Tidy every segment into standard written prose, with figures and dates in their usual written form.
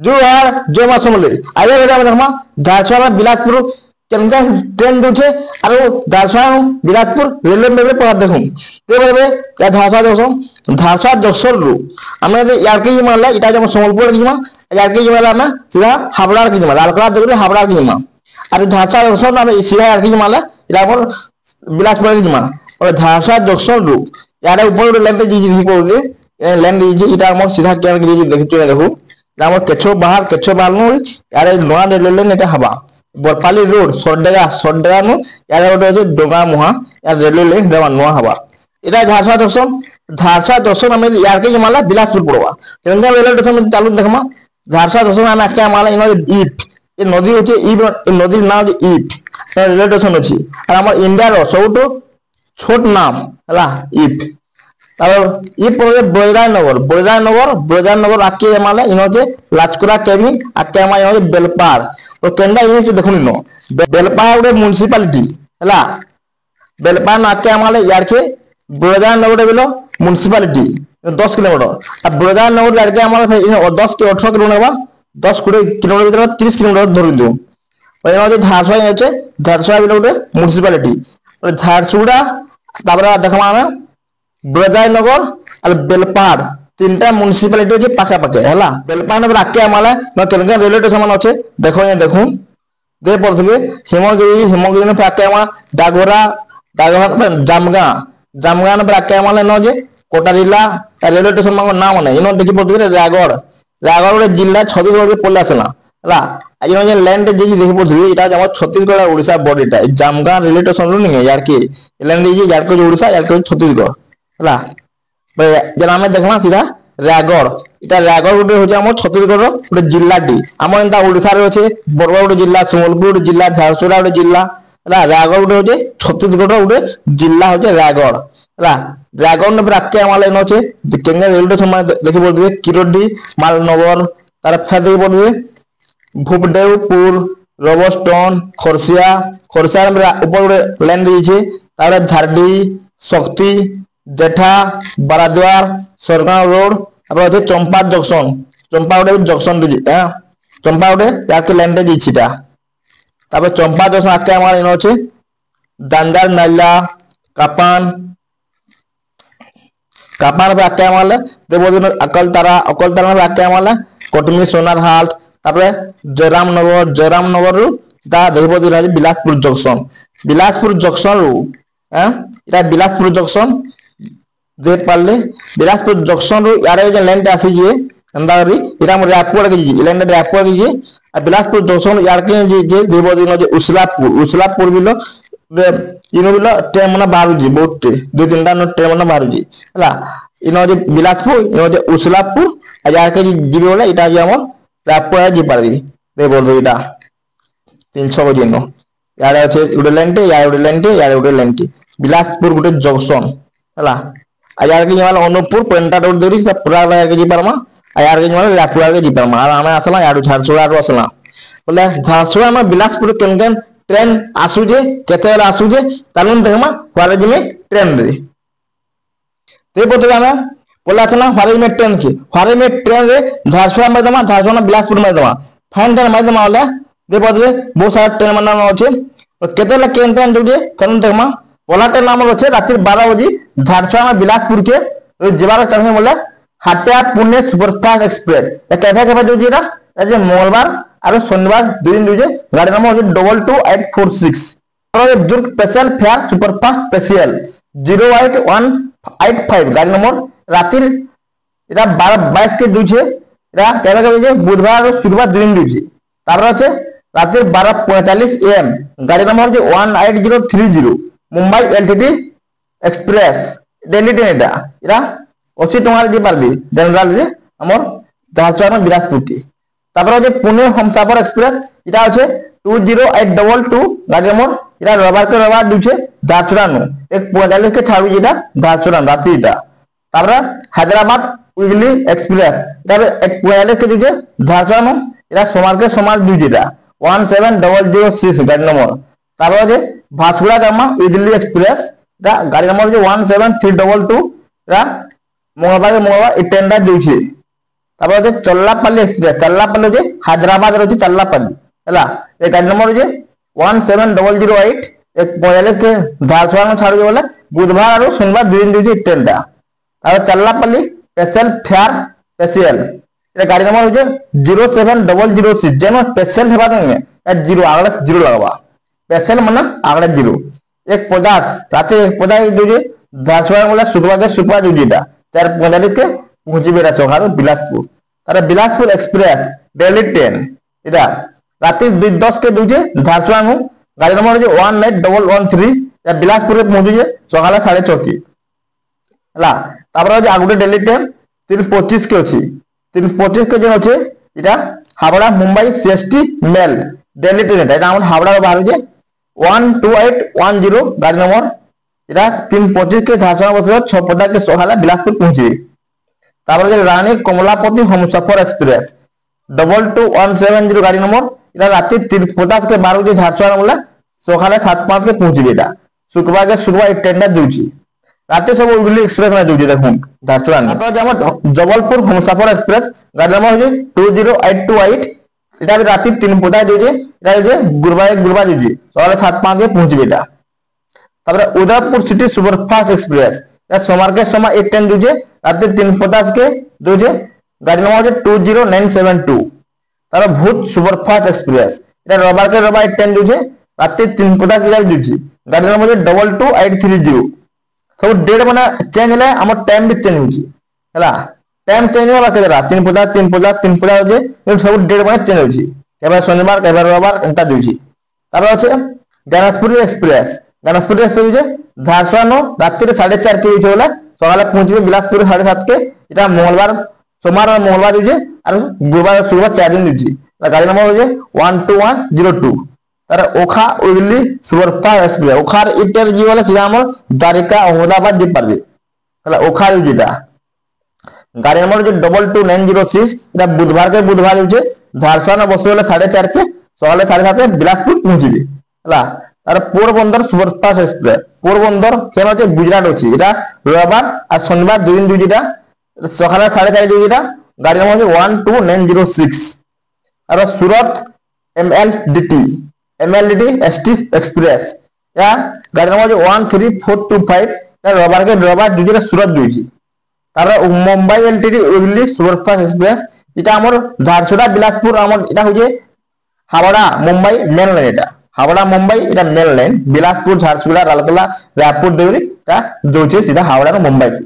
जोहार जय मां समले आगे बेटा देखमा झारसुआ में बिलासपुर केनका ट्रेन दूचे आरो झारसुआ बिलासपुर रेलवे में पड़ा देखूं ते बेबे या झारसुआ जक्सन रु हमें यार के मानला इटा जम संबलपुर की मा यार के मानला ना सीधा हावड़ा की मा लालकड़ा देखले हावड़ा की मा और झारसुआ जक्सन हमें सीधा यार के मानला इटा मोर बिलासपुर की मा और झारसुआ जक्सन रु यार ऊपर लाइन जी जी पड़ले लाइन जी इटा मोर सीधा क्या के देखते देखो नाम केछो बाहर नु यारे नोआ रेलवे नेटा हबा बरपाली रोड सडडेगा नु यारे ओटे जे डोंगा मुहा यार रेलवे लाइन देवा नोआ हबा इटा झारसुआ दर्शन हमें यार के माला बिलासपुर पड़वा केनका रेलवे स्टेशन चालू देखमा झारसुआ दर्शन हमें आके माला इन ईप ए नदी होचे ईप नदी नाम ईप रेलवे स्टेशन अछि और हमर इंडिया रो सबटो छोट नाम हला ईप तारो ये पड़े बड़दानगर आके माले इनो जे लाचकुरा केबिन आके मा इनो बेलपार और केंदा इनो देखुन नो बेलपार उडे म्युनिसिपालिटी हला बेलपार ना आके माले यार के बड़दानगर बेलो म्युनिसिपालिटी 10 किलोमीटर अब बड़दानगर यार के माले 10 के 18 किलोमीटर 10 किलोमीटर 30 किलोमीटर धरि दो और इनो जे झारसुआ बेलो उडे म्युनिसिपालिटी और झारसुड़ा ताबरा देखमा में ब्रजायनगर और बेलपाड़ तीनटा म्युनिसिपालिटी जे पाखा पाखे हला बेलपाड़ नगर आके आमाला न केनका रेलवे स्टेशन अच्छे देखो ये देखूं दे पड़थबे हिमगिरी ने आके आमा डागोरा जामगा ने आके आमाला न जे कोटा जिला रेलवे स्टेशन मा नाम ने इनो देखि पड़थबे रायगढ़ जिला छत्तीसगढ़ के पल्ला सला हला आज जे लैंड जे देखि पड़थबे इटा जम छत्तीसगढ़ और ओडिसा बॉर्डर इटा जामगा रेलवे स्टेशन रो नहीं यार के लैंड जे यार के ओडिसा यार के छत्तीसगढ़ हला जना में देखला सीधा रायगढ़ इटा रायगढ़ उडे हो जामो छत्तीसगढ़ रो उडे जिल्ला टी हमो एंता ओडिसा रे होचे बरगढ़ जिल्ला संबलपुर जिल्ला झारसुड़ा उडे जिल्ला हला रायगढ़ उडे होचे छत्तीसगढ़ रो उडे जिल्ला होचे रायगढ़ हला रायगढ़ ने राके आमाले न होचे केंगे रेलवे स्टेशन देखि बोलबे किरोडी मालनगर तार फेर देखि बोलबे भूपदेवपुर रबस्टन खरसिया में ऊपर उडे लाइन दीचे तार झारडी शक्ति जेठा बाराद्वार सरगांव रोड अब चंपा गोटे जंक्शन चंपा गोटे याके लाइन रे दीछिटा तब चंपा जंक्शन आके हमार इन अच्छे दांदार नाला कापान पे आके हमारे देवोदिन अकलतारा में आके हमारे कोटमी सोनार हाट तापरे जयरामनगर रु ता देवोदिन बिलासपुर जंक्शन रु इटा बिलासपुर जंक्शन दे पाले बिलासपुर जंक्शन रु यारे जे लाइन आसी जे अंदारी इरा म रायपुर के जी लाइन रायपुर के जी आ बिलासपुर जंक्शन यार के जे देवोदिन जे उसलापुर बिलो इनो बिलो ट्रेन मना बारू जी बहुत दो तीन टा ट्रेन मना बारू जी हला इनो जे बिलासपुर इनो जे उसलापुर आ यार के जीबे वाला इटा जे हमर रायपुर जी पारबी देवोदिन इटा 300 बजे नो यारे আছে उडे लाइन टे बिलासपुर गुटे जंक्शन हला आयार के जमाल अनुपुर पेंटा रोड देरी से पूरा लगा के जी परमा आयार के जमाल रापुरा के जी परमा आ हमें असला याडू झारसुड़ा रो असला बोले झारसुड़ा में बिलासपुर केनकेन ट्रेन आसु जे केते बेला आसु जे तालुन देखमा वाले जी में ट्रेन रे ते पते गाना बोला असला वाले में ट्रेन की वाले में ट्रेन रे झारसुड़ा में दमा झारसुड़ा बिलासपुर में दमा फाइन ट्रेन में दमा वाला दे पते बहुत सारा ट्रेन मन अछि और केते बेला केन ट्रेन जुजे तालुन देखमा ओला ट्रेन नाम अच्छे रात 12 बजे झारसुड़ा में बिलासपुर के जीवार चढ़ने बोले Hatia Pune superfast express cafe जो जीरा जे मंगलवार और शनिवार दो दिन दूजे गाड़ी नंबर 22846 और दुर्ग स्पेशल फेयर सुपरफास्ट स्पेशल 08185 गाड़ी नंबर रात इरा 12-22 के दूजे इरा कैफे के बुधवार और शुक्रवार दो दिन दूजे तापर अच्छे रात 12:45 AM गाड़ी number 18030 Mumbai LTT express Delhi train एटा इरा 80 टंका जे पारबी जनरल रे हमर झारसुड़ा में बिलासपुर की तापर जे पुणे हमसफर एक्सप्रेस इटा আছে 20822 गाड़ी नंबर इरा रविवार दुचे झारसुड़ा नु 1:45 के छाबी जेटा झारसुड़ा रात इटा तापर हैदराबाद उइगली एक्सप्रेस इटा 1:45 के दुचे झारसुड़ा नु इरा सोमवार दुजेटा 17006 गाड़ी नंबर तापर जे भासुड़ा गामा दिल्ली एक्सप्रेस दा गाड़ी नंबर जो 17322 रा मंगलवार इटेंडा दूचे তারপর হচ্ছে চল্লাপাল্লি এক্সপ্রেস, চল্লাপাল্লি হচ্ছে হায়দ্রাবাদ রয়েছে চল্লাপাল্লি হলা। এই গাড়ি নম্বর হচ্ছে 17008 45 के झारसुगुड़ा में छाड़ू बोले बुधवार और शनिवार दुई दिन दूसरी ट्रेन टा। और चल्लापल्ली स्पेशल फेयर स्पेशल ये गाड़ी नंबर हो 07006 जेनो स्पेशल हेबा देंगे या जीरो आगले जीरो लगवा स्पेशल माने आगले जीरो 150 राते 150 दूजे झारसुगुड़ा बोले शुक्रवार के शुक्रवार दूजेटा 4:45 के पहुंची बेरा चौहार बिलासपुर। तारे बिलासपुर एक्सप्रेस दिल्ली ट्रेन इधर राते 2:10 के दूजे झारसुगुड़ा में गाड़ी नंबर हो 18113 या बिलासपुर पहुंचे सकाल 6:30 है। तापर आगुटे दिल्ली ट्रेन 3:25 के अच्छी 3:25 के जो अच्छे इटा Howrah Mumbai CST mail Delhi train এটা আমার হাওড়া বাহার হচ্ছে 12810 গাড়ি নম্বর এটা 3:25 के झारसुगुड़ा बस 6:50 के सकाल बिलासपुर पहुंचे। তারপরে যে রানী কমলাপতি हमसफर एक्सप्रेस 22170 গাড়ি নম্বর এটা রাতে 3:50 के 12 बजे झारसुगुड़ा बोला सकाल 7:05 के पहुंचे बेटा शुक्रवार के शुक्रवार ट्रेनটা दूची राते सब उगली एक्सप्रेस में दूची देखो झारसुगुड़ा। তারপর যে আমার जबलपुर हमसफर एक्सप्रेस গাড়ি নম্বর হচ্ছে 20828 এটা রাতে 3:50 दूची এটা হচ্ছে गुरुवार दूची सकाल 7:05 के पहुंचे बेटा। তারপরে उदयपुर सिटी सुपरफास्ट एक्सप्रेस या सोमवार के समय एक ट्रेन दूची राते 3:50 के दूची गाड़ी नंबर হচ্ছে 20972। তারপর भूत सुपरफास्ट एक्सप्रेस এটা রবিবার के রবিবার ट्रेन दूची राते 3:50 के दूची गाड़ी नंबर 22830 सब डेट माने चेंज है हमर टाइम भी चेंज होची हला टाइम चेंज होला के 3:50 होजे सब डेट माने चेंज होची केबे शनिवार केबे रविवार एंता दूची। तारपर আছে गणेशपुरी एक्सप्रेस जे झारसुगुड़ा नो रात्रि 4:30 के होला सकाले पहुंचबे बिलासपुर 7:30 के এটা मंगलवार सोमवार और मंगलवार दूची और गुरुवार शुक्रवार 4 दिन दूची। गाड़ी नंबर होजे 12102 तार ओखा उगली सुपरफास्ट एक्सप्रेस ओखार इटर जी वाला सीधा हमर द्वारिका अहमदाबाद जी पारबे हला ओखा जेटा गाड़ी नंबर जो 22906 এটা बुधवार के बुधवार होचे झारसुगुड़ा बस वाला 4:30 के सकाले 7:30 के बिलासपुर पहुंचबे हला। तार पोरबंदर सुपरफास्ट एक्सप्रेस पोरबंदर केन होचे गुजरात होचे এটা রবিবার আর শনিবার দুই দিন দুইটা সকালে 4:30 দুইটা गाड़ी नंबर 12906। और सूरत MLDT ST एक्सप्रेस या गाड़ी नंबर 13425 रविवार के रविवार दूसरा सूरत दूची। तार मुंबई LTD उगली सुपरफास्ट एक्सप्रेस এটা আমার झारसुगुड़ा बिलासपुर আমার এটা হচ্ছে हावड़ा मुंबई मेन लाइन এটা हावड़ा मुंबई এটা मेन लाइन बिलासपुर झारसुगुड़ा राउरकेला रायपुर देवरी এটা दूची सीधा हावड़ा और मुंबई की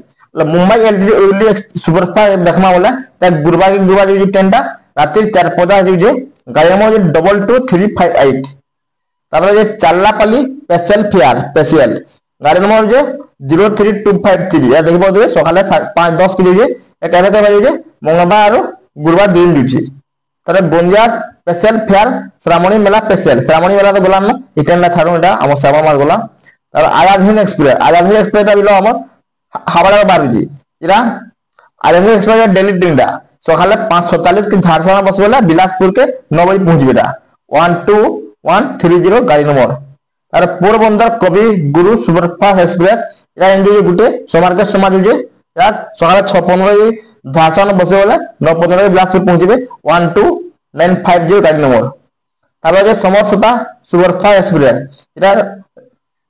मुंबई LTD उगली सुपरफास्ट देखमा वाला गुरुवार के गुरुवार जो ट्रेन टा रात्रि 4:50 दूची गाड़ी नंबर 22358। তারপরে যে চাল্লাপাল্লি স্পেশাল ফেয়ার স্পেশাল গাড়ি নম্বর হচ্ছে 03253 এটা দেখব দিবে সকালে 5:10 के लिए এটা কেবে কেবে যে মঙ্গলবার আর গুরুবার দিন দিছি। তারপরে বঞ্জা স্পেশাল ফেয়ার শ্রাবণী মেলা স্পেশাল শ্রাবণী মেলা তো বললাম না এটা ছাড়ুন এটা আমার শ্রাবণ মাস বলা। তারপর আরাধন এক্সপ্রেসটা বিলো আমার হাওড়া বারুজি এরা আরাধন এক্সপ্রেস দিল্লি ট্রেনটা সকালে 5:47 के झारसुगुड़ा बस वाला बिलासपुर के 9 बजे पहुंचबे এটা 12130 गाड़ी नंबर। और पोरबंदर कवि गुरु सुपरफास्ट एक्सप्रेस এটা এনজয় গুটে সোমবার के समय जो रात सकाले 6:15 झारसुगुड़ा बस वाला 9:15 के बिलासपुर पहुंचबे 12950 गाड़ी नंबर। তারপর যে সমরসতা সুপারফাস্ট এক্সপ্রেস এটা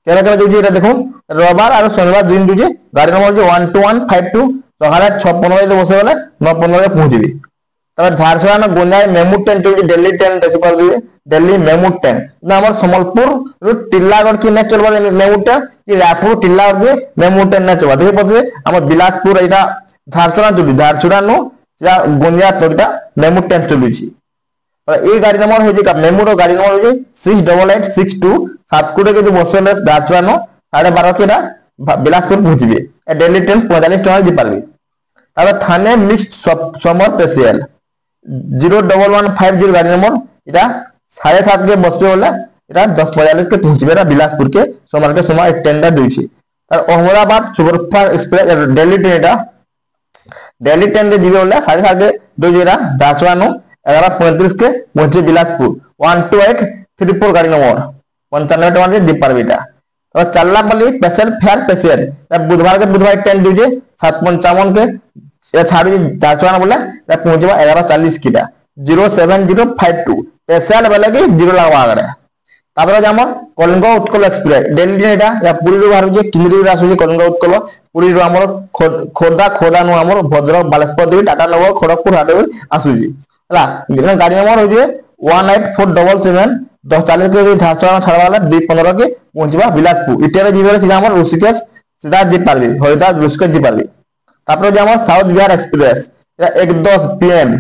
কেন কেন দুজি এটা দেখুন রবিবার আর শনিবার দিন দুজি গাড়ি নম্বর হচ্ছে 12152 সকালে 6:15 বসে বলে 9:15 পৌঁছবে। তারপর झारसुगुड़ा गोंजाय मेमू ट्रेन चलছে दिल्ली ट्रेन দেখতে পারবে दिल्ली मेमू ट्रेन ना আমার সম্বলপুর টিল্লাগড় কি না চলবে মেমুটা কি রায়পুর টিল্লাগড় দিয়ে মেমু ट्रेन না চলবে দেখতে পারবে আমার বিলাসপুর এটা झारसुगुड़ा নো যা গোঞ্জা তোটা মেমু ट्रेन চলছে। और ये गाड़ी नंबर हो का मेमू गाड़ी नंबर हो 68862 सातकुड़े के जो बस झारसुगुड़ा नो 12:30 के बिलासपुर पहुंचबे दिल्ली ट्रेन 45 টাকা দি পারবে। তারপর থানে মিক্সড समर स्पेशल 01150 गाड़ी नंबर এটা 7:30 के बसবে বলে এটা 10:45 के पहुंचबे না बिलासपुर के सोमवार के समय ट्रेनটা দুইছে। আর Ahmedabad superfast express Delhi train এটা दिल्ली ट्रेन रे जिबे বলে 7:30 के দুইরা झारसुगुड़ा नो 11:35 के पहुंचे बिलासपुर 12834 गाड़ी नंबर 95 টাকা দিয়ে দি পারবে এটা। और चल्लापल्ली स्पेशल फेयर स्पेशल बुधवार के बुधवार ट्रेन दीजिए 7:55 के ये छाड़ी झारसुगुड़ा बोले पहुंचवा 11:40 किटा 07052 स्पेशल बोले कि 0 लगवा आगरे तापर जे हमर कलिंग उत्कल एक्सप्रेस दिल्ली ट्रेन एटा या पुरी रो बाहर जे किंद्री रो आसु कलिंग उत्कल पुरी रो हमर खोर्धा नु हमर भद्रक बालेश्वर देवी टाटा नगर खड़गपुर हाटे आसु जी हला गाड़ी नंबर हो जे 18477 10:40 के झारसुगुड़ा छाड़वा वाला 2:15 के पहुंचवा बिलासपुर इटेरे जीवे सीधा हमर ऋषिकेश सीधा जी पारबी हरिद्वार ऋषिकेश जी पारबी तापर जे हमर साउथ बिहार एक्सप्रेस 1:10 पीएम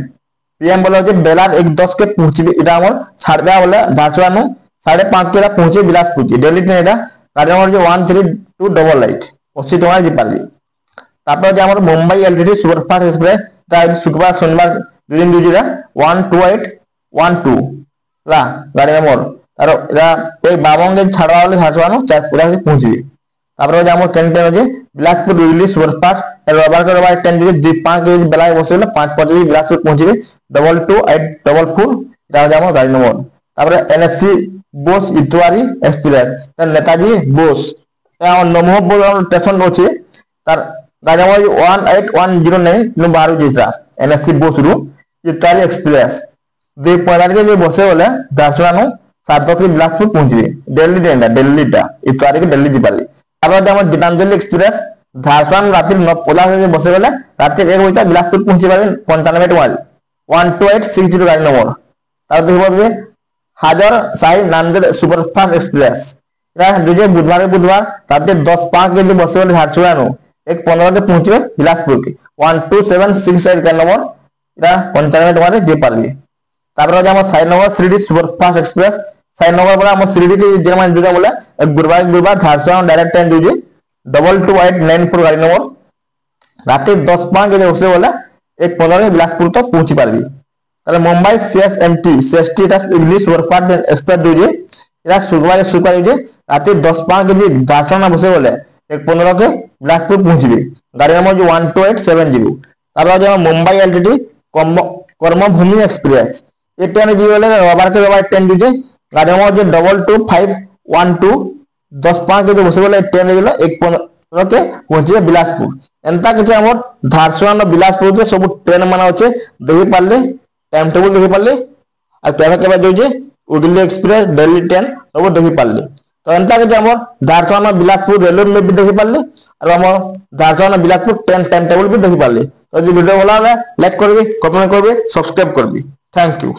बोले जे बेलार 1:10 के पहुंचबी इटा हमर छाड़बा बोले झारसुगुड़ा नु 5:30 के पहुंचे बिलासपुर जी दिल्ली ट्रेन एटा गाड़ी नंबर जो 13288 80 टका जी पारबी तापर जे हमर मुंबई एलटीटी सुपरफास्ट एक्सप्रेस ता शुक्रवार शनिवार दुई दिन दुईटा 12812 ला गाड़ी नंबर तारो एटा एक 52 के छाड़वा वाले झारसुगुड़ा नु 4:50 के पहुंचबी तापर जे हमर ट्रेन जे बिलासपुर दिल्ली सुपरफास्ट रविवार के रविवार ट्रेन जे 2:05 के बेला बसेले 5:25 बिलासपुर पहुंचबी 22844 एटा जे हमर गाड़ी नंबर तापर एनएससी बोस इतवारी एक्सप्रेस नेताजी बोस नमो बोल स्टेशन अछि तार गाड़ी नंबर 18109 नु बाहर जेसा एनएससी बोस रु इतवारी एक्सप्रेस 2:45 के जे बसे बोले झारसुगुड़ा नु 7:10 के बिलासपुर पहुंचबे दिल्ली ट्रेन दिल्लीटा इतवारी के दिल्ली जिबाली तापर जे हमर गीतांजलि एक्सप्रेस झारसुगुड़ा राति 9:50 के बसे बोले राति 1 बजे बिलासपुर पहुंचे पाबे 95 टका 12860 गाड़ी नंबर तार देखबे हाजर साई नांदेड़ सुपरफास्ट एक्सप्रेस जो बुधवार रात 10:05 के लिए बसे वाले झारसुगुड़ा नु 1:15 के पहुंचे बिलासपुर के 12768 का नंबर 95 टका जे पारबी तापर जे हमर साईनगर श्रीडी सुपरफास्ट एक्सप्रेस साईनगर बोला हमर श्रीडी के जे मान जुगा बोला गुरुवार झारसुगुड़ा डायरेक्ट ट्रेन जुजे 22894 गाड़ी नंबर रात 10:05 के बसे बोला 1:15 के बिलासपुर तक पहुंची पारबी ताले मुंबई सीएसएमटी सीएसटी टा इंग्लिश सुपरफास्ट एक्सप्रेस दुजे एरा शुक्रवार जे रात 10:05 के जे झारसुगुड़ा बसे बोले 1:15 के बिलासपुर पहुंचबे गाड़ी नंबर जो 12870 तापर जे मुंबई एलटीटी कर्मभूमि एक्सप्रेस ए ट्रेन जी बोले रविवार के रविवार ट्रेन दुजे गाड़ी नंबर जो 22512 10:05 के जे बसे बोले ट्रेन ले 1:15 के पहुंचबे बिलासपुर एंता के हमर झारसुगुड़ा बिलासपुर के सब ट्रेन माना होचे देखि पारले टाइम टेबल देखि पारले आ केबे जो जे उगली एक्सप्रेस दिल्ली ट्रेन सब देखि पारले तो एंता के हमर झारसुगुड़ा बिलासपुर रेलवे में भी देखि पारले और हमर Jharsuguda Bilaspur train time table भी देखि पारले तो जे वीडियो वाला लाइक करबी कमेंट करबी सब्सक्राइब करबी थैंक यू।